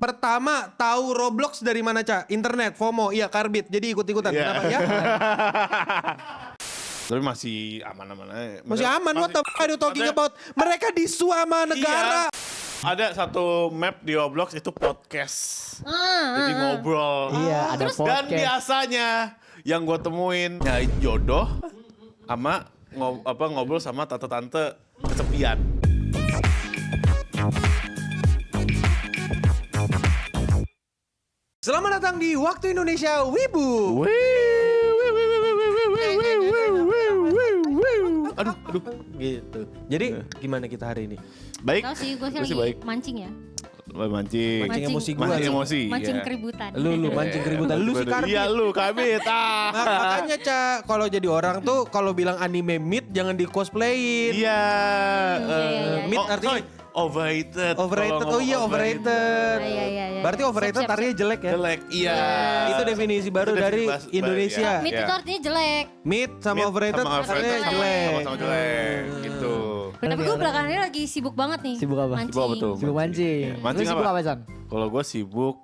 Pertama tahu Roblox dari mana, Ca? Internet, FOMO, iya Karbit. Jadi ikut-ikutan. Iya. Kenapa ya? Tapi masih aman-aman aja. Masih aman, what the fuck are you talking about? Mereka disu sama negara. Ada satu map di Roblox itu podcast. Jadi ngobrol. Iya, ada Dan podcast. biasanya yang gue temuin nyari jodoh sama ngobrol sama tante-tante kesepian. Selamat datang di Waktu Indonesia Wibu. Aduh. Gitu. Jadi gimana kita hari ini? Baik. Tahu sih, gue sih lagi baik. mancing ya. Mancing emosi gua. Mancing emosi. Mancing ya. keributan. Lu mancing keributan. Lu si Karbit. Iya lu Karbit. Makanya, Ca, kalau jadi orang tuh kalau bilang anime meet jangan di cosplayin. Iya. Meet artinya overrated. overrated. Kalau Oh iya, ngomong overrated. Iya. Berarti overrated Siap. artinya jelek ya? Jelek. Iya. Itu definisi baru Itu dari definisi Indonesia. baru, Meet itu artinya jelek. Meet sama Meet overrated sama overrated artinya jelek. Sama-sama jelek. Gitu. Tapi gue belakangan ini lagi sibuk banget nih. Sibuk apa? Mancing. Sibuk apa tuh? Sibuk mancing. Mancing Lu sibuk apa? apa, San? Kalau gue sibuk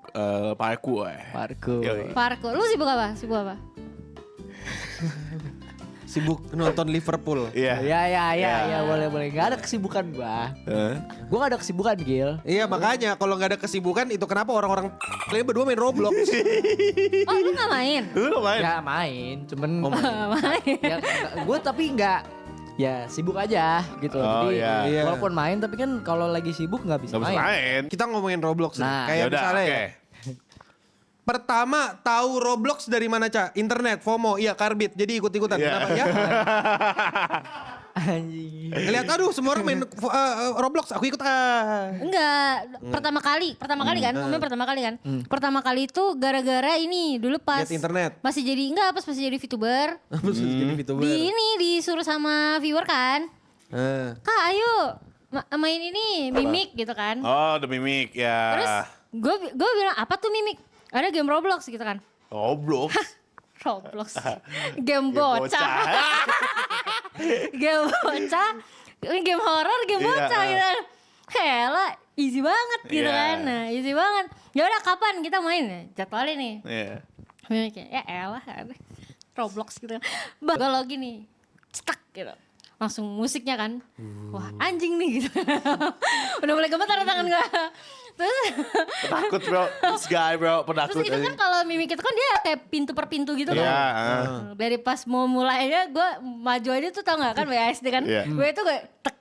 parkour. Parkour. Yoi. Parkour. Lu sibuk apa? Sibuk apa? Sibuk nonton Liverpool. Iya. Ya, boleh. Gak ada kesibukan gua. Gua gak ada kesibukan, Gil. Iya, makanya kalau nggak ada kesibukan itu kenapa orang-orang kalian berdua main Roblox. Oh, lu gak main? Lu main? Ya main, cuman Main. ya, gua tapi nggak ya sibuk aja gitu. Oh, Jadi iya. walaupun main tapi kan kalau lagi sibuk nggak bisa Gak bisa main. main. Kita ngomongin Roblox nih. Nah, Kayak Yaudah, misalnya oke. ya. Pertama tahu Roblox dari mana, Ca? Internet, FOMO, iya Karbit. Jadi ikut-ikutan. Iya. Kenapa ya? Anjing. Lihat aduh semua orang main Roblox, aku ikut Enggak, pertama kali kan, ngomongin pertama kali kan. Pertama kali itu gara-gara ini dulu pas Lihat internet. masih jadi VTuber. Jadi VTuber. Disuruh sama viewer kan. Kak, ayo main ini mimik gitu kan. Oh, The Mimic ya. Terus gue bilang apa tuh mimik? Ada game Roblox gitu kan. Roblox. Roblox. Game bocah. Game bocah. Game horor, game Iya, bocah gitu kan. Hela, easy banget gitu Iya. kan. Nah, easy banget. Ya udah kapan kita main ya? Jadwalnya nih. Iya. Kayak ya elah Roblox gitu kan. Gue login nih. Cetak gitu. Langsung musiknya kan. Wah, anjing nih gitu. Udah mulai gemetar tangan gue. Terus Penakut bro. This guy bro. Penakut. Terus itu kan kalau mimik itu kan dia kayak pintu per pintu gitu Iya. kan. Dari pas mau mulainya gue maju aja tuh tau gak kan WASD kan. Iya. Gue itu gue tek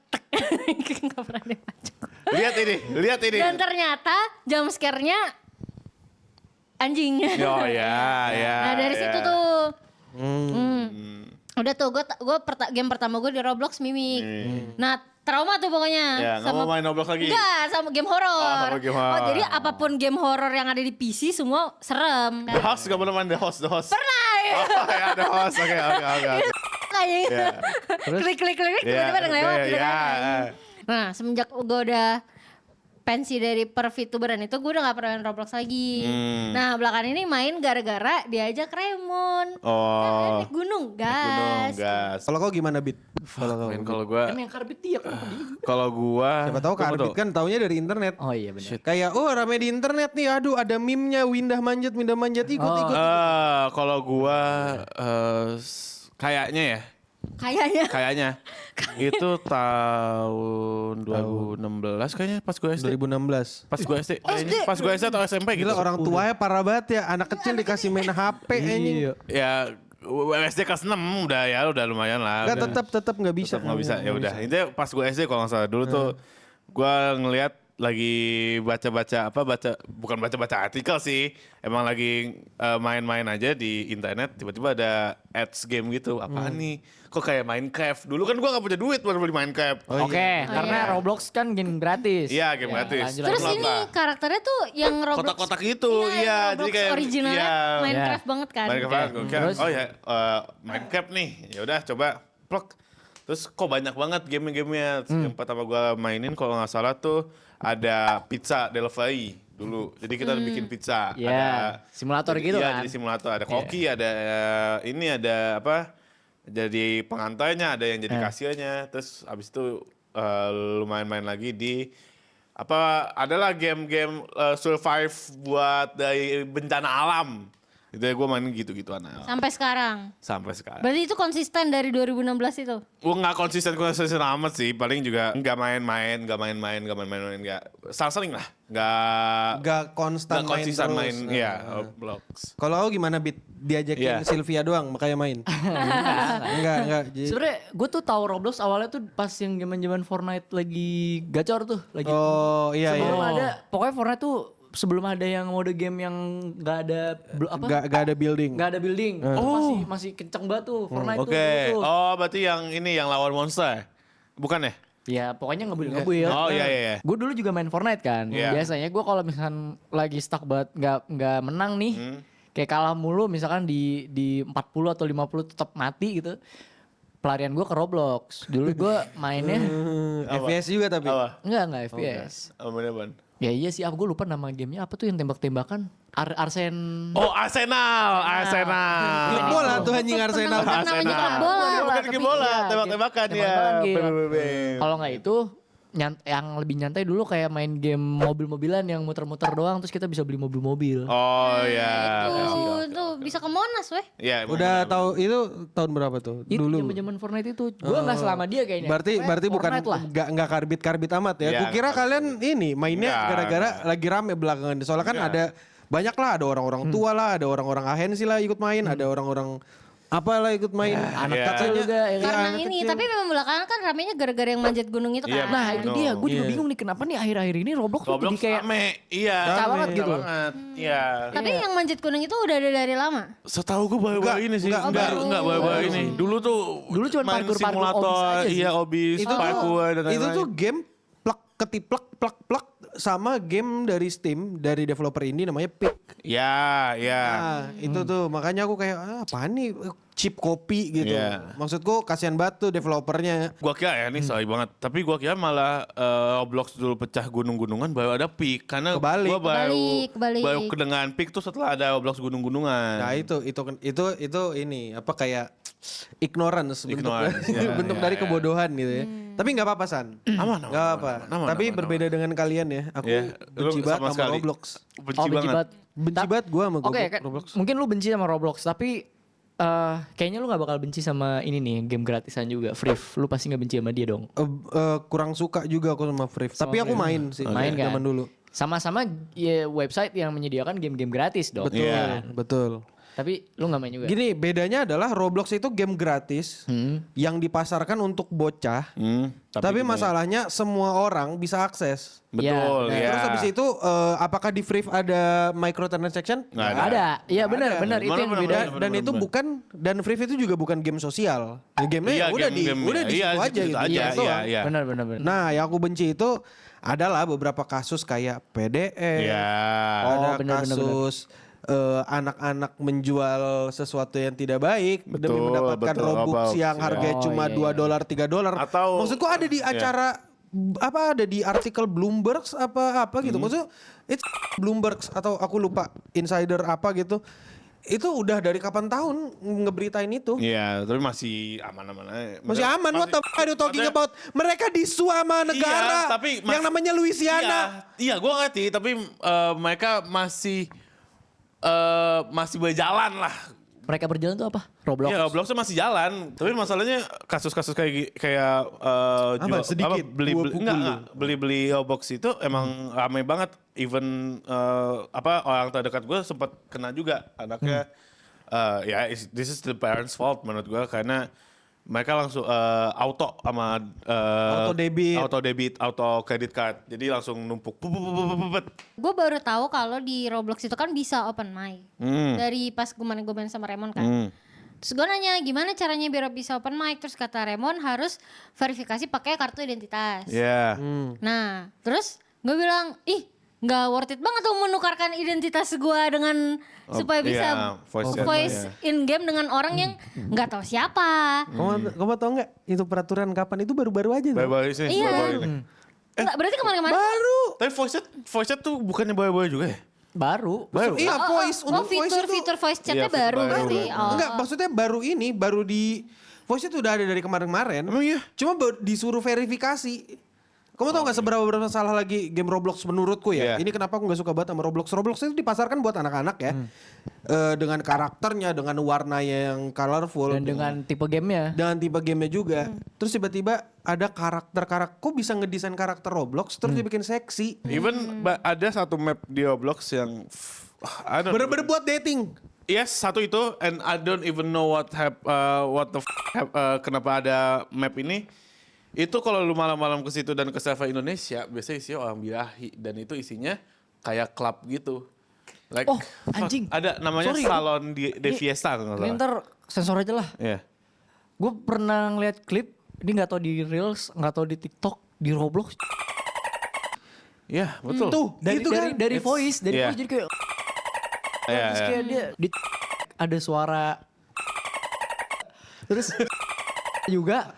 gak pernah dia maju. Lihat ini. Dan ternyata jump scare-nya anjing. Oh ya. Nah dari situ tuh. Udah tuh game pertama gue di Roblox mimik. Nah trauma tuh pokoknya. Ya, nggak mau main Roblox lagi? Enggak, sama game horor. sama game horor. Jadi apapun game horor yang ada di PC semua serem. The Host gak pernah main The Host. Pernah ya. Oh ya The Host. Oke. Kayak gitu. Iya. Klik Iya, tiba-tiba ada lewat gitu iya. kan. Nah, semenjak gue udah pensi dari per VTuberan itu gue udah gak pernah main Roblox lagi. Nah, belakangan ini main gara-gara diajak Raymond. Oh. Naik gunung, Gunung gas. gas. Kalau kau gimana, Bit? Kalau gue. Kan yang Karbit dia kok. Kalau gue. Siapa tahu Karbit kan taunya dari internet. Oh iya benar. Kayak rame di internet nih, aduh ada meme-nya windah manjat ikut. Kalau gue kayaknya ya. Kayaknya. Itu tahun 2016 kayaknya pas gue SD. 2016. Pas gue SD. kayaknya. Pas gue SD atau SMP gitu. Gila orang tuanya parah banget ya, anak kecil dikasih main HP anjing. Ya SD kelas 6 udah lumayan lah. Enggak tetap enggak bisa. Tetap nggak bisa. Ya udah. Intinya pas gue SD kalau nggak salah dulu tuh gue ngelihat lagi bukan baca artikel sih. Emang lagi main-main aja di internet, tiba-tiba ada ads game gitu. Apaan nih? Kok kayak Minecraft? Dulu kan gue gak punya duit buat beli Minecraft. Oke, karena Roblox kan game gratis. Iya, game gratis. lanjut, Terus lanjut. ini karakternya tuh yang Roblox Kotak-kotak itu, iya. Jadi Roblox kayak originalnya iya. Minecraft banget kan. Minecraft, gue kira, Terus? oh ya Minecraft nih. Ya udah coba plok. Terus kok banyak banget game-gamenya. Yang pertama gue mainin kalau nggak salah tuh ada pizza delivery dulu. Jadi kita bikin pizza. Iya, Ada simulator gitu iya, kan. jadi simulator. Ada koki, ada ini ada apa? Jadi pengantainya, ada yang jadi kasirnya. Terus abis itu lumayan main lagi di adalah game-game survive buat dari bencana alam. Itu ya gue main gitu-gituan. Sampai sekarang. Sampai sekarang. Berarti itu konsisten dari 2016 itu? Gue nggak konsisten amat sih. Paling juga nggak main-main. Sering lah. Gak konstan Nggak konsisten terus. main. Iya, Roblox. Kalau aku gimana Bit? Diajakin Iya. Sylvia doang makanya main. Enggak. Sebenarnya gue tuh tahu Roblox awalnya tuh pas yang zaman Fortnite lagi gacor tuh, lagi Oh iya sebelum iya. ada, pokoknya Fortnite tuh sebelum ada yang mode game yang nggak ada Gak ada building. nggak ada building, itu masih kenceng banget tuh Fortnite Oke. tuh. Oh, berarti yang ini yang lawan monster. Bukan ya? Ya pokoknya ngebuild. Oh iya. Gue dulu juga main Fortnite kan. Iya. Biasanya gue kalau misalkan lagi stuck banget nggak menang nih, kayak kalah mulu misalkan di 40 atau 50 tetap mati gitu. Pelarian gue ke Roblox. Dulu gue mainnya FPS juga tapi. Apa? enggak FPS. Bener-bener. Ya iya sih, gue lupa nama gamenya apa tuh yang tembak-tembakan. Arsen. Oh, Arsenal. Klub bola tuh anjing Arsenal. Pernah namanya klub bola. Bukan game bola, iya, tembak-tembakan ya. tembak-tembakan game. PBB. Kalau nggak itu yang lebih nyantai dulu kayak main game mobil-mobilan yang muter-muter doang terus kita bisa beli mobil-mobil. Oh ya. Tuh bisa ke Monas weh. Ya, Udah tahu itu tahun berapa tuh? Itu Dulu. zaman Fortnite itu. Gue nggak selama dia kayaknya. Berarti bukan Fortnite lah. nggak karbit amat ya. Iya, Kukira kalian ini mainnya Nggak, gara-gara lagi rame belakangan. Soalnya kan ada banyak lah, ada orang-orang tua lah, ada orang-orang ahensi lah ikut main, ada orang-orang apalah ikut main. Anak iya. katanya juga, ya. Iya, Karena anak ini, kecil. tapi memang belakangan kan ramenya gara-gara yang manjat gunung itu Iya. kan. Nah itu dia, gue juga Iya. bingung nih kenapa nih akhir-akhir ini Roblox tuh Roblox jadi kayak rame. Iya. Pecah banget gitu. banget. Iya. Tapi yang manjat gunung itu udah ada dari lama. Setahu gue baru-baru ini sih. enggak. Enggak baru-baru ini. Dulu tuh Dulu cuma main parkour-parkour simulator, obis aja sih. iya obis, itu parkour dan itu lain-lain. tuh game plak ketiplak plak sama game dari Steam dari developer indie namanya Peak. Ya. Nah, itu tuh makanya aku kayak apaan nih chip kopi gitu. Iya. Maksudku kasihan banget tuh developernya. Gua kira ya, ini sorry banget. Tapi gua kira malah Roblox dulu pecah gunung-gunungan baru ada Peak. Karena Kebalik. gua Kebalik. baru kedengaran Peak tuh setelah ada Roblox gunung-gunungan. Nah itu ini apa kayak ignorance, Ignorance, ya, bentuk ya, dari ya. kebodohan gitu ya. Tapi nggak apa-apa San. Aman, Nggak apa. aman, Tapi aman, berbeda dengan kalian ya. Aku Ya, benci lu banget sama sama sekali. Roblox. Benci banget. Benci banget gue sama Oke, Roblox. mungkin lu benci sama Roblox, tapi kayaknya lu gak bakal benci sama ini nih, game gratisan juga, Free. Lu pasti gak benci sama dia dong. Kurang suka juga aku sama Free. Tapi aku main sih Main kan? zaman dulu. Sama-sama ya, website yang menyediakan game-game gratis dong. Betul, Iya. betul. Tapi lu gak main juga. Gini, bedanya adalah Roblox itu game gratis yang dipasarkan untuk bocah. Tapi masalahnya semua orang bisa akses. Betul, Ya, ya. Terus habis itu apakah di Free ada microtransaction? Nggak Ada. Iya benar itu yang Benar, beda. benar. Dan itu bukan dan Free itu juga bukan game sosial. Ya, gamenya Iya, udah game-game, udah di iya, situ aja situ gitu. aja, Iya, doang. iya. Benar. Nah, yang aku benci itu adalah beberapa kasus kayak PDE. Iya. Ada Oh, benar, kasus anak-anak menjual sesuatu yang tidak baik demi Betul, mendapatkan betul, Robux Robux, yang ya. harganya cuma iya, $2, $3. Atau- maksudku ada di acara apa ada di artikel Bloomberg apa gitu. Maksudnya it's Bloomberg atau aku lupa insider apa gitu. Itu udah dari kapan tahun ngeberitain itu. Iya, tapi masih aman-aman aja. Masih aman, what the fuck are you talking maksudnya- about? Mereka disu sama negara Iya, tapi yang namanya Louisiana. Iya, gue ngerti. Tapi mereka masih berjalan lah. Mereka berjalan tuh apa? Roblox. Iya, Roblox tuh masih jalan. Tapi masalahnya kasus-kasus kayak sedikit? beli Roblox itu emang ramai banget. Even orang terdekat gue sempat kena juga anaknya. This is the parents' fault menurut gue karena mereka langsung auto sama Auto debit. auto credit card. Jadi langsung numpuk. Gue baru tahu kalau di Roblox itu kan bisa open mic. Dari pas gue main sama Raymond kan. Terus gue nanya gimana caranya biar bisa open mic. Terus kata Raymond harus verifikasi pakai kartu identitas. Iya. Nah terus gue bilang nggak worth it banget tuh menukarkan identitas gue dengan supaya bisa voice in game dengan orang yang nggak tahu siapa. Kamu tau nggak itu peraturan kapan itu baru-baru aja tuh. Baru-baru sih. Iya. baru-baru ini. Nggak, berarti kemana-mana. Baru. Tapi voice chat tuh bukannya baru-baru juga ya? Baru. Iya voice untuk voice itu. fitur voice chatnya Iya, baru baru. berarti. Oh. Enggak, maksudnya baru di voice itu udah ada dari kemarin-kemarin. Emang iya? Cuma disuruh verifikasi. Kamu tahu nggak seberapa bermasalah lagi game Roblox menurutku ya? Iya. Ini kenapa aku nggak suka banget sama Roblox. Roblox itu dipasarkan buat anak-anak ya. Dengan karakternya, dengan warnanya yang colorful. Dan dengan tipe gamenya. dengan tipe gamenya juga. Terus tiba-tiba ada karakter-karakter. Kok bisa ngedesain karakter Roblox terus dibikin seksi? Even ada satu map di Roblox yang I don't Bener-bener buat dating. Yes, satu itu, and I don't even know kenapa ada map ini. Itu kalau lu malam-malam ke situ dan ke server Indonesia, biasanya isinya orang birahi dan itu isinya kayak klub gitu. Like, Oh, anjing. Ada namanya Sorry. Salon de Fiesta kalau nggak Ini salah. ntar sensor aja lah. Iya. Gue pernah ngeliat klip, ini nggak tahu di Reels, nggak tahu di TikTok, di Roblox. Iya, betul. Tuh, Dari itu kan. dari voice, dari Iya. voice jadi kayak Iya, terus iya. kayak dia di ada suara terus juga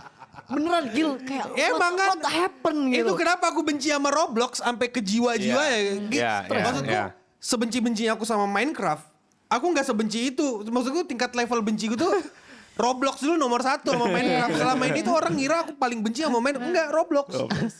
beneran Gil kayak Emang kan, what happened gitu. Itu kenapa aku benci sama Roblox sampai ke jiwa-jiwa Iya. ya. Iya, iya, Maksudku iya. sebenci-bencinya aku sama Minecraft, aku nggak sebenci itu. Maksudku tingkat level benci gue tuh Roblox dulu nomor 1 sama Minecraft. Selama ini tuh orang ngira aku paling benci sama main, enggak Roblox.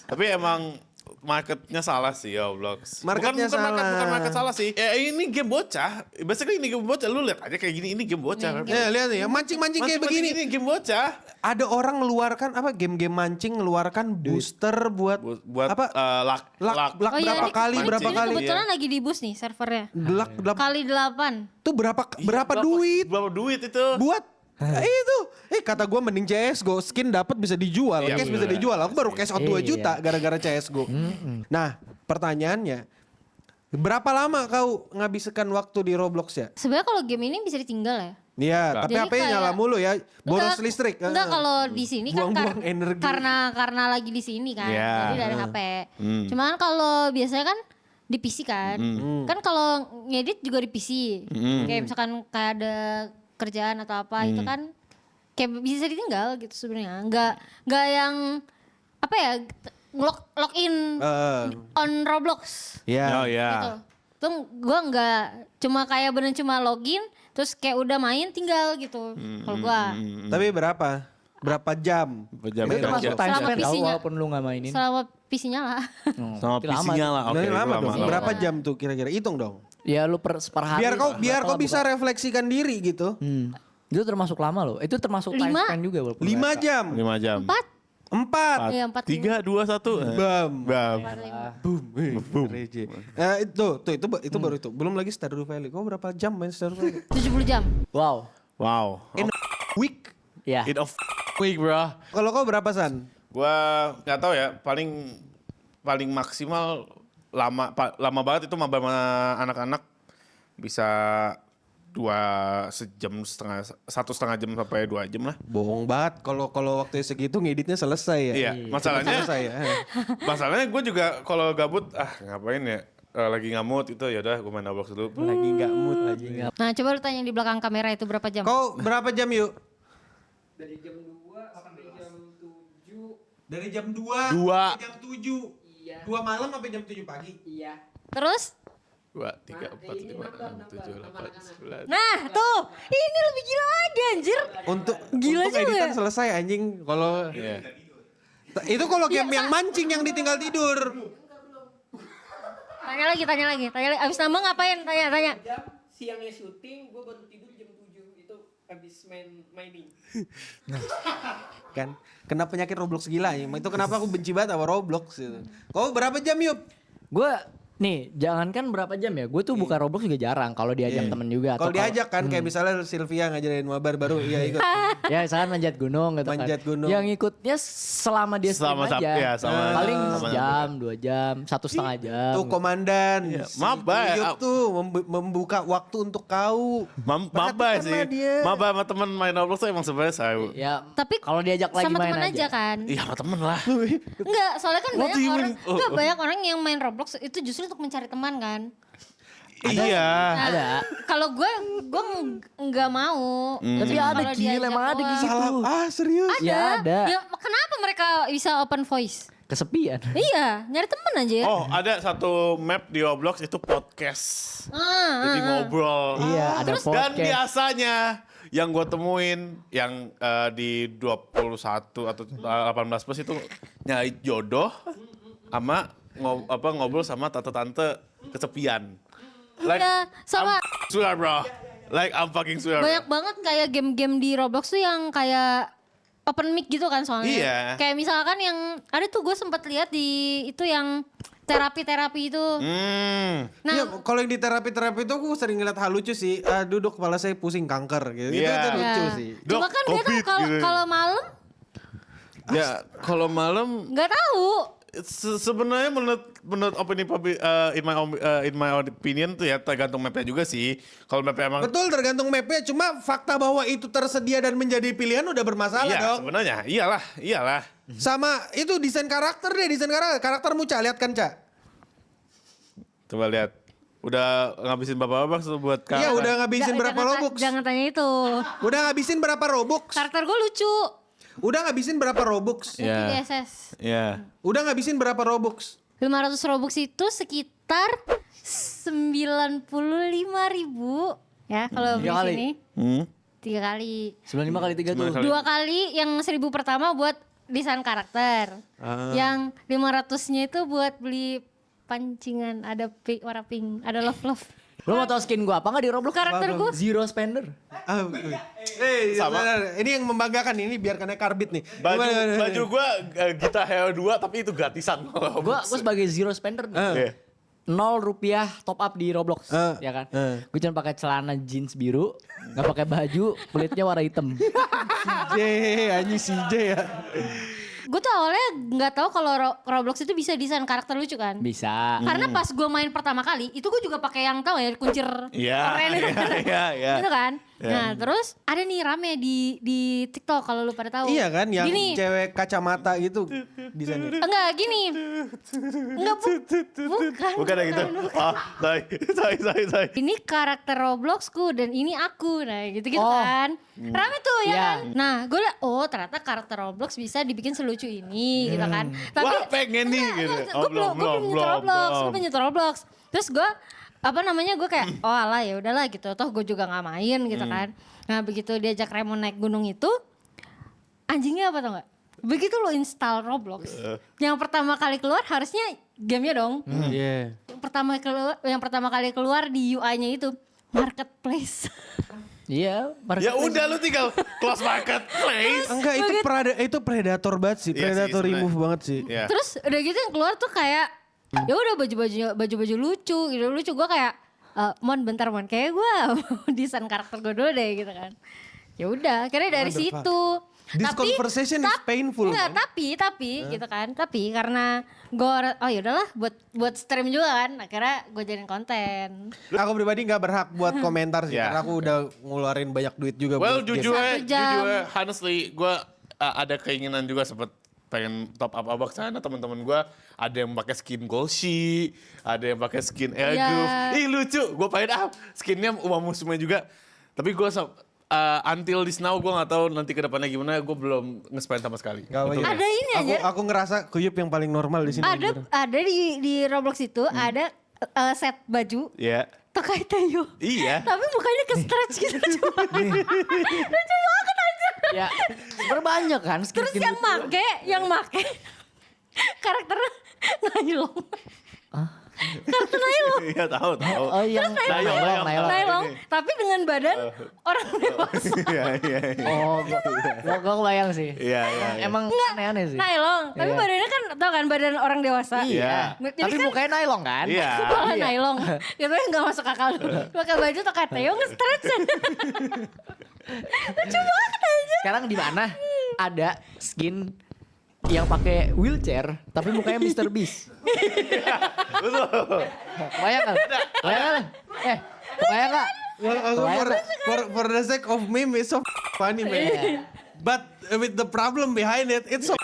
Tapi emang marketnya salah sih ya Roblox. Marketnya bukan salah. bukan market salah sih. Ya ini game bocah. Basically ini game bocah. Lu lihat aja kayak gini, ini game bocah. Ya lihat nih, mancing-mancing kayak begini. Ini game bocah. Ada orang ngeluarkan apa game-game mancing ngeluarkan booster buat Buat apa? luck. Lak berapa ini- kali mancing. berapa Ini kali? kebetulan lagi di boost nih servernya. Lak Kali 8. tuh berapa duit Berapa duit itu? buat itu kata gue mending CSGO skin dapat bisa dijual, Iya, cash bisa bener. dijual. Aku baru cash out 2 Iya. juta gara-gara CSGO. Nah, pertanyaannya berapa lama kau ngabiskan waktu di Roblox ya? Sebenarnya kalau game ini bisa ditinggal ya. Iya, tapi Jadi HP-nya kayak- nyala mulu ya. Boros Enggak, listrik. Enggak kalau di sini kan Buang-buang energi. karena lagi di sini kan. Iya. Jadi dari HP. Cuman kalau biasanya kan di PC kan. Kan kalau ngedit juga di PC. Kayak misalkan kayak ada kerjaan atau apa itu kan kayak bisa ditinggal gitu sebenarnya. Enggak yang apa ya login on Roblox Iya. Oh ya. gitu. Tuh gue nggak cuma kayak bener cuma login terus kayak udah main tinggal gitu. Kalau gue Tapi berapa? Berapa jam? Jam Itu termasuk kerja. time Selama spend tau PC-nya. walaupun lu gak mainin. selama PC nyala. Sama Itu lama. PC-nya lah. Oke, Nah, itu lama dong. lama. Berapa jam tuh kira-kira? Hitung dong. Ya lu per hari. Biar kau berapa bisa buka. refleksikan diri gitu. Itu termasuk lama loh. Itu termasuk time 5? spend juga walaupun. 5 jam. 5 jam. 4. Iya 4. 3, 2, 1. Bam. Bam. Boom. Reje. Itu baru itu. Belum lagi Stardew Valley. Kau berapa jam main Stardew Valley? 70 jam. Wow. Wow. In a week. Ya. In a week, bro. Kalau kau berapa San? Gua nggak tahu ya, paling maksimal lama banget itu maba sama anak-anak bisa 1,5 jam sampai 2 jam lah. Bohong banget. Kalau waktu segitu ngeditnya selesai ya. Iya, masalahnya Selesai ya. masalahnya gue juga kalau gabut ngapain ya, lagi nggak mood itu ya udah gue main Roblox dulu. Lagi nggak mood. Nah coba lu tanya yang di belakang kamera itu berapa jam? Kau berapa jam yuk? Dari jam 2 sampai jam 7. Dari jam 2 Dua. sampai jam 7. Iya. 2 malam sampai jam 7 pagi. Iya. Terus? 2, 3, 4, 5, 6, 7, 8, 9. Nah tuh ini lebih gila lagi anjir. Untuk Gila untuk juga. editan selesai anjing. Kalau Iya. itu kalau game yang mancing yang ditinggal tidur. Tanya lagi. Abis nambah ngapain? Tanya. Jam siangnya syuting, gue baru tidur jam 7. Itu habis mining. Kan kena penyakit Roblox gila ya. Itu kenapa aku benci banget sama Roblox gitu. Kau berapa jam yuk? Gue nih jangankan berapa jam ya. Gue tuh buka Roblox juga jarang. Kalau diajak temen juga. Kalau atau diajak kan kayak misalnya Sylvia ngajarin mabar baru iya ikut. ya misalkan manjat gunung gitu Manjat kan. gunung. Yang ikutnya selama dia stream Selama aja. ya, sama- Paling sama- sejam, 2 jam, 1,5 jam. Tuh komandan. Si maba ya. Tuyul tuh membuka waktu untuk kau. Maba Perhatikanlah sih. dia. Maba sama temen main Roblox tuh emang sebenarnya saya. Ya, Tapi kalau diajak lagi sama main temen aja kan? Iya sama temen lah. Enggak, soalnya kan What do you mean? banyak orang yang main Roblox itu justru untuk mencari teman kan. Iya. Nah, Ada. Kalau gue nggak mau. Tapi ada Kalau gila diajak emang ada doang. gitu. Salah. Serius? Ya ada. Ya, kenapa mereka bisa open voice? Kesepian. Iya, nyari temen aja. Oh ada satu map di Roblox itu podcast. Jadi ngobrol. Iya, ada Dan podcast. biasanya yang gue temuin yang di 21 atau 18 plus itu nyari jodoh sama ngobrol sama tante-tante kesepian. Like, Iya, sama swear bro. Like I'm fucking swear. banyak bro. banget kayak game-game di Roblox tuh yang kayak open mic gitu kan soalnya. Iya. Kayak misalkan yang ada tuh gue sempat lihat di itu yang terapi itu. Nah, Iya, kalau yang di terapi itu aku sering ngeliat hal lucu sih. Duduk kepala saya pusing kanker gitu. Iya. Itu lucu ya. sih. Cuma Dok, kan gak tahu COVID gitu. kalau malam Ya kalau malam nggak tahu. sebenarnya menurut opini in my opinion tuh ya tergantung mapnya juga sih. Kalau mapnya emang Betul, tergantung mapnya. Cuma fakta bahwa itu tersedia dan menjadi pilihan udah bermasalah iya dong. sebenarnya iyalah. Sama itu desain karakter deh, karaktermu Ca, lihat kan Ca? Coba lihat. Udah ngabisin berapa Robux tuh buat Iya, udah ngabisin berapa Robux? Jangan tanya itu. Udah ngabisin berapa Robux? Karakter gue lucu. Udah ngabisin berapa Robux? Di Iya. SS. Iya. Udah ngabisin berapa Robux? 500 Robux itu sekitar 95.000 ya kalau beli Tiga kali. sini. 3 kali. 95 kali 3 tuh. 2 kali yang 1.000 pertama buat desain karakter. Yang 500-nya itu buat beli pancingan, ada warna pink, ada love. Lo mau tau skin gue apa gak di Roblox? Karakter gue Zero spender. Sama. Ini yang membanggakan, ini biarkannya karbit nih. Baju gua Gita Hero 2 tapi itu gratisan. Gue sebagai zero spender nih. Iya. 0 rupiah top up di Roblox, ya kan? Gue cuma pakai celana jeans biru, nggak pakai baju, kulitnya warna hitam. Anjing CJ ya. gue tuh awalnya nggak tahu kalau Roblox itu bisa desain karakter lucu kan. Bisa. Karena pas gue main pertama kali itu gue juga pakai yang tahu ya kuncir Iya, keren itu kan. iya. Gitu kan. Iya. Nah terus ada nih rame di TikTok kalau lu pada tahu. Iya kan, yang Gini, cewek kacamata gitu desainnya. enggak gini. Enggak bukan. Bukan yang gitu. Ah, sorry. Ini karakter Robloxku dan ini aku. Nah gitu-gitu Oh. kan. Rame tuh ya Iya. kan. Nah gue liat, oh ternyata karakter Roblox bisa dibikin selucu ini gitu kan. Tapi Wah, pengen nih gitu. Oh, gue belum nyetor Roblox. Gue pengen nyetor Roblox. Terus gue gue kayak oh alah ya udahlah gitu. Toh gue juga nggak main gitu kan. Nah begitu diajak Raymond naik gunung itu, anjingnya apa tau nggak? Begitu lo install Roblox, yang pertama kali keluar harusnya gamenya dong. Iya. Yang pertama kali keluar di UI-nya itu marketplace. Iya. Ya udah lu tinggal close marketplace. Enggak, itu predator banget sih. Iya sih, Predator sebenarnya. remove banget sih. Iya. Terus udah gitu yang keluar tuh kayak ya udah baju-baju lucu gitu. Gue kayak Mon bentar kayak gue desain karakter gue dulu deh gitu kan. Ya udah akhirnya dari What the fuck? situ. This conversation is painful, Enggak, man. tapi gitu kan. Tapi karena gue oh ya udahlah buat stream juga kan. Akhirnya gue jadiin konten. Aku pribadi nggak berhak buat komentar sih, Iya. karena aku udah ngeluarin banyak duit juga. Well, buat game. jujur Satu jam. honestly, gue ada keinginan juga sempet pengen top up abak sana. Teman-teman gue ada yang pakai skin Golshi, ada yang pakai skin Airgroove. Iya. Ih lucu, gue pengen skinnya Uma Musume juga. Tapi gue until this now gue nggak tahu nanti kedepannya gimana. Gue belum nge-spend sama sekali. Gak apa-apa. Ada ini aja. Aku ngerasa Kuyup yang paling normal di sini. Ada di Roblox itu ada set baju Iya. Tokai Tayo. Iya. Tapi mukanya ke stretch gitu cuma. Lucu banget aja. Ya, sebenarnya banyak kan Terus skin-skin yang lucu. make karakternya Nailong. Karakter Nailong. Iya tahu. Oh yang Nailong. Nailong, tapi dengan badan orang dewasa. Iya. Oh, gue kebayang sih. Iya. Emang aneh-aneh sih. Nailong, tapi Iya. badannya kan tau kan badan orang dewasa. Iya. Jadi Tapi kan mukanya nailong kan? Iya. kepala Nailong. Gitu kan gak masuk akal. Pakai baju Tokai Tayo nge-stretch. Lucu banget aja. Sekarang di mana ada skin yang pakai wheelchair tapi mukanya Mr. Beast. Kebayang kan? Kebayang kan? Kebayang gak? For the sake of meme, it's so funny man. But with the problem behind it, it's so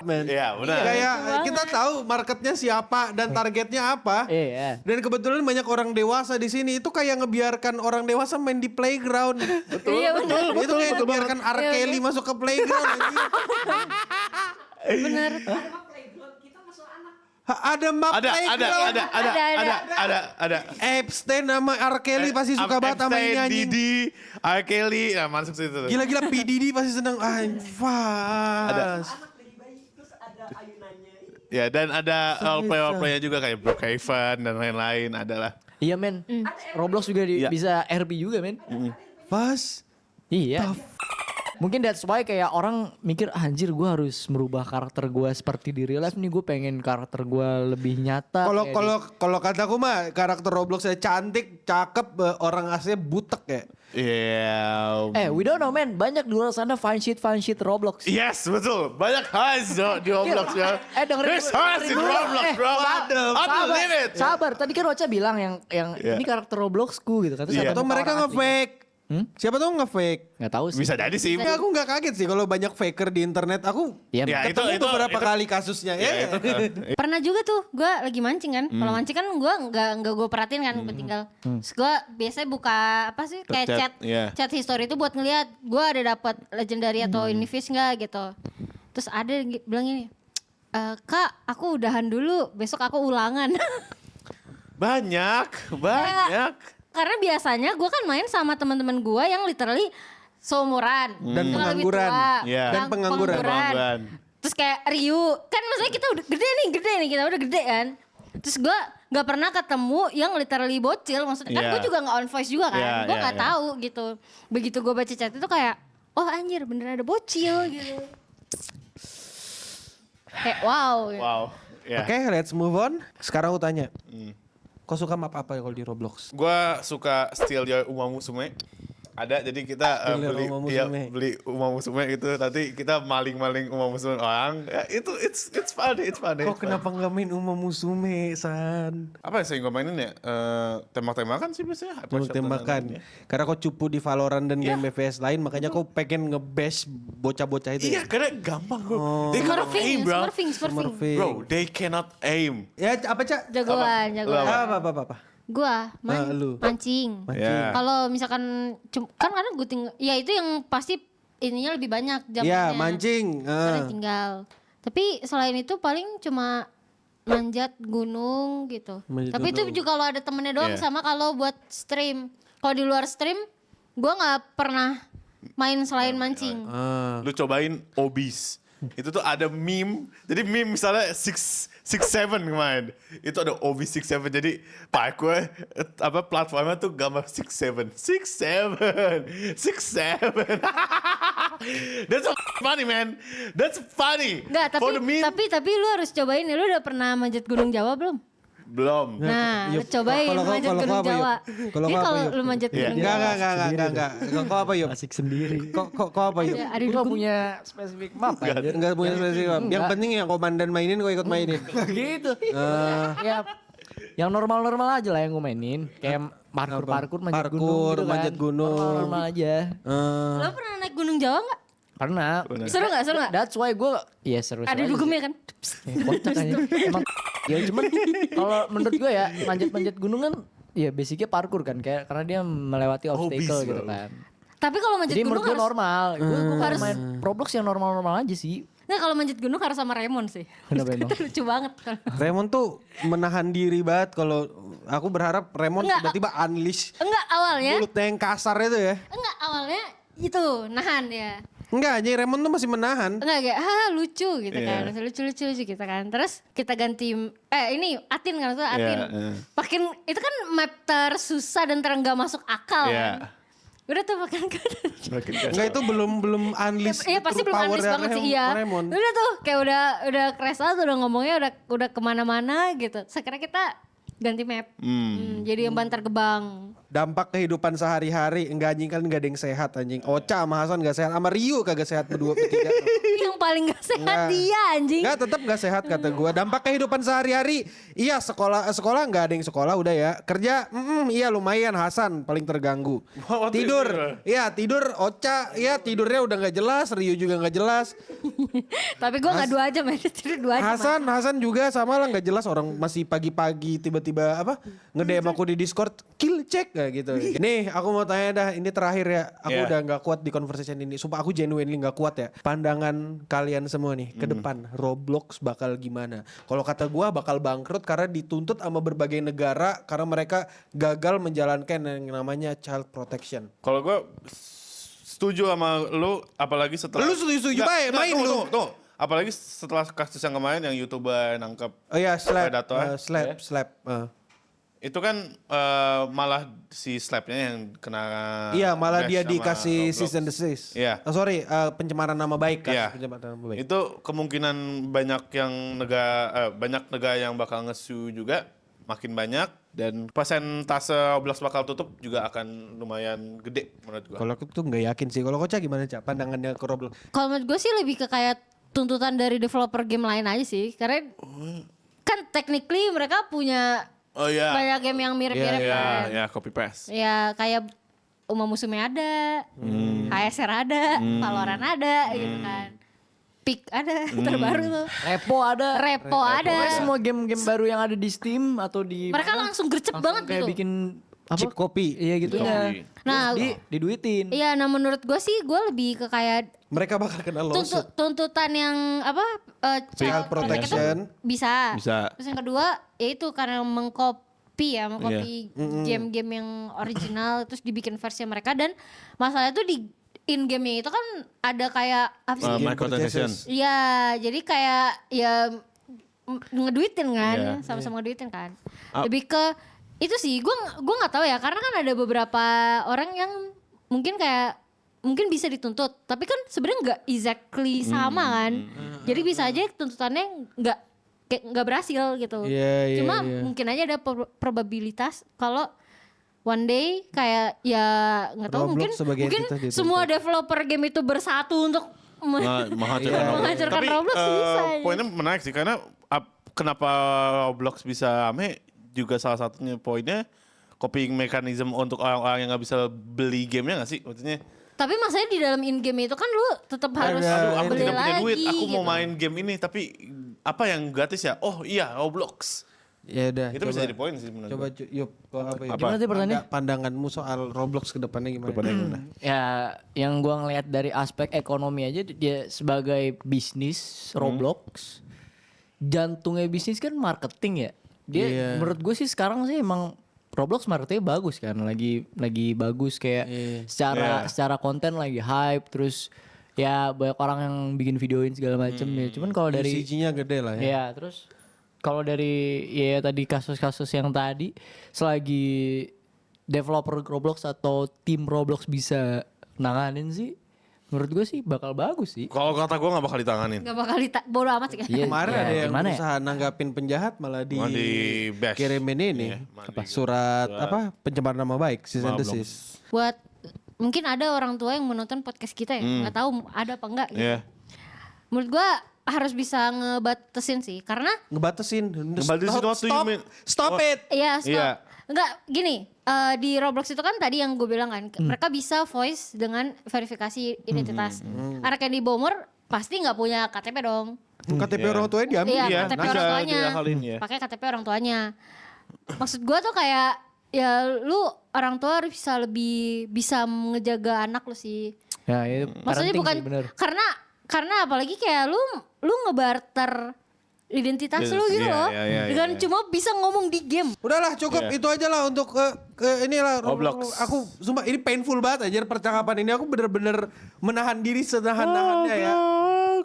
man. Iya, benar. Kayak kita tahu marketnya siapa dan targetnya apa. Iya. Dan kebetulan banyak orang dewasa di sini, itu kayak ngebiarkan orang dewasa main di playground. Iya benar. Itu kayak ngebiarkan R. Kelly masuk ke playground. anjing. Bener. Playground kita masuk anak. Ada map playground. Ada. Epstein sama R. Kelly pasti suka banget sama ini anjing. Didi, R. Kelly, nah masuk situ. Gila-gila P. Diddy pasti seneng. Fas. Anak dari bayi terus ada ayunannya. Ya, dan ada play-nya juga kayak Brookhaven dan lain-lain adalah. Iya men, Roblox juga Iya. bisa RP juga men. Pas. Iya. Mungkin that's why kayak orang mikir anjir gue harus merubah karakter gue seperti di real life nih, gue pengen karakter gue lebih nyata. Kalau kataku mah karakter Robloxnya cantik, cakep, orang aslinya butek ya. Iya. we don't know man, banyak di luar sana fun shit Roblox. Yes, betul. Banyak hands di Roblox ya. Dengerin There's hands in dulu. Roblox, bro. I believe it. Sabar, tadi kan Ocha bilang yang Iya. ini karakter Robloxku gitu kan. Terus Iya. ada Atau muka mereka orang asli. nge-fake. Siapa tahu nge-fake. Nggak tahu sih. Bisa jadi sih. Ya, aku nggak kaget sih kalau banyak faker di internet. Aku Iya, Ya, ketemu itu- beberapa itu- kali kasusnya. Ya. Pernah juga tuh gue lagi mancing kan. Kalau mancing kan gue nggak gue perhatiin kan, gue tinggal. Terus gue biasanya buka apa sih kayak Chat, chat iya. chat history itu buat ngeliat gue ada dapat legendary atau ini fish nggak gitu. Terus ada yang bilang gini, Kak aku udahan dulu, besok aku ulangan. Banyak. Karena biasanya gue kan main sama teman-teman gue yang literally seumuran Dan yang lebih pengangguran. tua, Iya. Dan yang pengangguran. Pengangguran. Terus kayak Ryu, kan maksudnya kita udah gede nih, kita udah gede kan. Terus gue nggak pernah ketemu yang literally bocil, maksudnya kan Iya. gue juga nggak on voice juga kan, Iya, gue iya, nggak iya. tahu gitu. Begitu gue baca chat itu kayak, oh anjir bener ada bocil gitu. Kayak wow. Wow. Ya. Oke, let's move on. Sekarang aku tanya. Kau suka map apa ya kalau di Roblox? Gua suka Steal Your Uma Musume. Ada, jadi kita Steal Your beli Uma iya, Musume. beli Uma Musume gitu. Nanti kita maling-maling Uma Musume orang. Ya, itu it's funny. Kok kenapa nggak main Uma Musume, San? Apa yang sering gue mainin ya? Tembak-tembakan sih biasanya. Hypershot dan Tembak-tembakan. lain-lainnya. Karena kau cupu di Valorant dan game FPS lain, makanya kau pengen nge-bash bocah-bocah itu. Iya, karena gampang bro. Oh. They cannot Smurfing, aim, bro. smurfing. Bro, they cannot aim. Ya apa, Cak? Jagoan. Apa? Gua Lu. mancing. Ya. Kalau misalkan kan kadang gue tinggal, ya itu yang pasti ininya lebih banyak jamnya. Ya, mancing. Karena tinggal. Tapi selain itu paling cuma manjat gunung gitu. Manjat Tapi gunung. itu juga kalau ada temennya doang, Iya. sama kalau buat stream. Kalau di luar stream, gua nggak pernah main selain mancing. Lu cobain obese. Itu tuh ada meme. Jadi meme misalnya 6'7" kemarin. Itu ada obese 6'7". Jadi parkour apa platformnya tuh gambar 6'7". 6'7". That's so funny, man. That's funny. Enggak, For the meme, tapi lu harus cobain ya. Lu udah pernah manjat Gunung Jawa belum? belum. Nah, Yuk, lu cobain kalau kau- manjat kalau Gunung kau apa, Jawa. Yuk? Kalau Jadi kau apa, kalau Yuk? lu manjat Iya. Gunung Jawa. Enggak. Kau apa, Yuk? Asik sendiri. Kau apa, Yuk? Ada Gue gak dukung. punya spesifik map anjir. Enggak punya spesifik. Yang Enggak. penting yang komandan mainin, kau ikut mainin. gitu. Ya, yang normal-normal aja lah yang gue mainin. Kayak parkur manjat gunung Parkur, gitu kan. manjat gunung. Normal aja. Lo pernah naik Gunung Jawa nggak? Karena Seru nggak? that's why gue ya seru Ada dugumnya kan? Kocak aja. Emang ya cuman kalau menurut gue ya manjat gunung kan ya basicnya parkur kan kayak karena dia melewati obstacle gitu bro. kan. Tapi kalau manjat Jadi gunung menurut gue harus normal. Gue Harus- main Roblox yang normal-normal aja sih. Nggak, kalau manjat gunung harus sama Raymond sih. Kenapa emang? Itu lucu banget. Raymond tuh menahan diri banget kalau aku berharap Raymond Enggak. tiba-tiba unleash Enggak awalnya, mulutnya yang kasar itu ya. enggak awalnya itu nahan ya. Enggak aja Raymond tuh masih menahan. Enggak kayak lucu gitu Iya. kan. Lucu gitu kan. Terus kita ganti ini Atin kan, maksudnya Atin. Iya. Makin itu kan map tersusah dan terenggak masuk akal Iya. kan. Udah tuh makin Makin gas. Enggak itu belum unleash. Iya pasti true belum power unleash banget sih, iya. Raymond. Udah tuh kayak udah crash out, udah ngomongnya udah kemana-mana gitu. Sekarang kita ganti map. Jadi yang Bantar Gebang. Dampak kehidupan sehari-hari enggak anjing kan enggak ada yang sehat anjing. Ocha sama Hasan enggak sehat, sama Rio kagak sehat berdua bertiga. Yang paling gak sehat Nggak. dia anjing. Enggak, tetap enggak sehat kata gua. Dampak kehidupan sehari-hari, iya sekolah enggak ada yang sekolah udah ya. Kerja, iya lumayan Hasan paling terganggu. Waktu Tidur, itu iya tidur Ocha, iya tidurnya udah enggak jelas, Rio juga enggak jelas. Tapi gue gak 2 jam ya, tidur 2 jam. Hasan juga sama lah nggak jelas orang masih pagi-pagi tiba-tiba apa nge-DM aku di Discord kill check kayak gitu. Nih aku mau tanya dah ini terakhir ya. Aku Yeah. udah nggak kuat di conversation ini. Sumpah aku genuinely nggak kuat ya. Pandangan kalian semua nih ke depan Roblox bakal gimana? Kalau kata gua bakal bangkrut karena dituntut sama berbagai negara karena mereka gagal menjalankan yang namanya child protection. Kalau gue setuju sama lu, apalagi setelah Lu setuju Nggak, baik, main tunggu, lu. Tunggu. apalagi setelah kasus yang kemarin yang YouTuber nangkep Oh ya, slap, Predator, slap. itu kan malah si slapnya yang kena Iya, malah bash dia sama dikasih Roblox. cease and desist. Iya. Oh, sorry, pencemaran nama baik kan? Iya. Pencemaran nama baik. Itu kemungkinan banyak negara yang bakal nge-sue juga makin banyak dan persentase Roblox bakal tutup juga akan lumayan gede menurut gua. Kalau aku tuh nggak yakin sih. Kalau Koca gimana Cak pandangannya ke Roblox? Kalau menurut gue sih lebih ke kayak tuntutan dari developer game lain aja sih. Karena kan technically mereka punya Oh iya. banyak game yang mirip-mirip kan. Ya copy paste. Ya kayak Uma Musume ada, HSR ada, Valorant ada gitu kan. Peak ada, terbaru tuh. Repo ada. Repo ada. Semua game-game baru yang ada di Steam atau di Mereka mana, langsung gercep langsung banget kayak gitu. bikin apa? Chip copy. Iya gitu ya. Copy. Nah, Diduitin. iya, nah menurut gue sih gue lebih ke kayak Mereka bakal kena lawsuit. tuntutan yang apa Child protection. bisa. Bisa. Terus yang kedua yaitu karena mengcopy game-game yang original terus dibikin versi mereka dan masalahnya tuh di in game-nya itu kan ada kayak apa sih? Microtransaction. Iya, jadi kayak ya ngeduitin kan, Iya. sama-sama ngeduitin kan. Lebih ke itu sih, gue nggak tahu ya, karena kan ada beberapa orang yang mungkin bisa dituntut, tapi kan sebenarnya nggak exactly sama kan. Jadi bisa aja tuntutannya nggak berhasil gitu. Iya, Cuma iya. mungkin aja ada probabilitas kalau one day kayak ya nggak tahu Roblox sebagai mungkin entitas dituntut. semua developer game itu bersatu untuk Menghancurkan Roblox. menghancurkan Tapi Roblox bisa aja. poinnya menarik sih karena kenapa Roblox bisa rame juga salah satunya poinnya copying mechanism untuk orang-orang yang nggak bisa beli gamenya nggak sih maksudnya? Tapi masalahnya di dalam in game itu kan lu tetap harus Aduh, aku beli tidak punya lagi. duit, aku mau gitu. main game ini tapi apa yang gratis ya? Oh iya Roblox. Ya udah. Itu bisa jadi poin sih menurut Coba gua. yuk apa ya? Gimana sih pertanyaannya? Pandanganmu soal Roblox ke depannya gimana? Ya, yang gua ngelihat dari aspek ekonomi aja dia sebagai bisnis Roblox. Jantungnya bisnis kan marketing ya. Dia Iya. menurut gue sih sekarang sih emang Roblox marketingnya bagus kan, lagi bagus kayak secara konten lagi hype terus ya banyak orang yang bikin videoin segala macem ya. Cuman kalau dari UCG-nya gede lah ya. ya terus kalau dari ya tadi kasus-kasus yang tadi selagi developer Roblox atau tim Roblox bisa nanganin sih menurut gue sih bakal bagus sih. Kalau kata gue nggak bakal ditanganin. Gak bakal bodo amat sih. Iya, Kemarin ya, ada yang gimana ya? berusaha nanggapin penjahat malah Malah di bash. kirimin ini Iya, malah apa surat apa pencemaran nama baik cease and Maaf, desist. Buat mungkin ada orang tua yang menonton podcast kita ya, nggak tahu ada apa enggak gitu. Iya. Menurut gua harus bisa ngebatasin sih, karena Ngebatasin. Ngebatasin what do you mean? Stop What? it. ya stop. Iya. Enggak, gini, di Roblox itu kan tadi yang gue bilang kan, mereka bisa voice dengan verifikasi identitas. Anak yang di bawah umur pasti nggak punya KTP dong. KTP orang tuanya diambil. Iya, Iya, KTP bisa orang tuanya. diakalin ya. Pakai KTP orang tuanya. Maksud gua tuh kayak ya lu orang tua harus bisa lebih bisa ngejaga anak lu sih. Ya, itu Maksudnya parenting bukan sih, bener. karena apalagi kayak lu ngebarter identitas Yes, lu gitu iya, loh. iya, Dengan iya. cuma bisa ngomong di game. Udahlah cukup Iya. itu aja lah untuk inilah Roblox. Aku sumpah ini painful banget aja percakapan ini aku bener-bener menahan diri senahan-nahannya ya. Oh,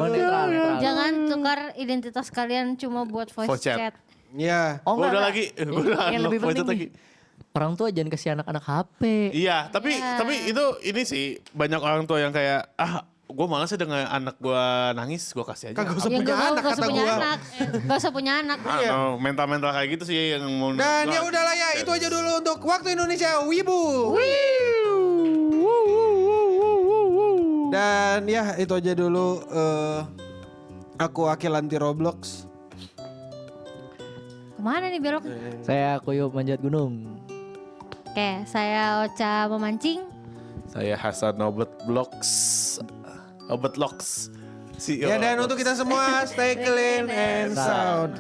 netral. Jangan tukar identitas kalian cuma buat voice Voice chat. chat. Ya. Oh, Gua enggak, udah enggak. lagi, gua udah Yang unlock lebih voice penting chat nih. Orang tua jangan kasih anak-anak HP. Iya, tapi itu ini sih banyak orang tua yang kayak gue malas ya dengan anak gue nangis, gue kasih aja. Kagak usah Ya punya nggak mau, anak nggak usah kata punya gua. anak. Nggak usah punya anak. Mental-mental kayak gitu sih yang mau. Dan ya udahlah ya itu aja dulu untuk waktu Indonesia Wibu. Dan ya itu aja dulu aku Akil anti Roblox. Kemana nih belok? Saya Kuyup manjat gunung. Oke, saya Ocha memancing. Saya Hasan Obet Locks. Ya dan untuk kita semua stay clean and sound.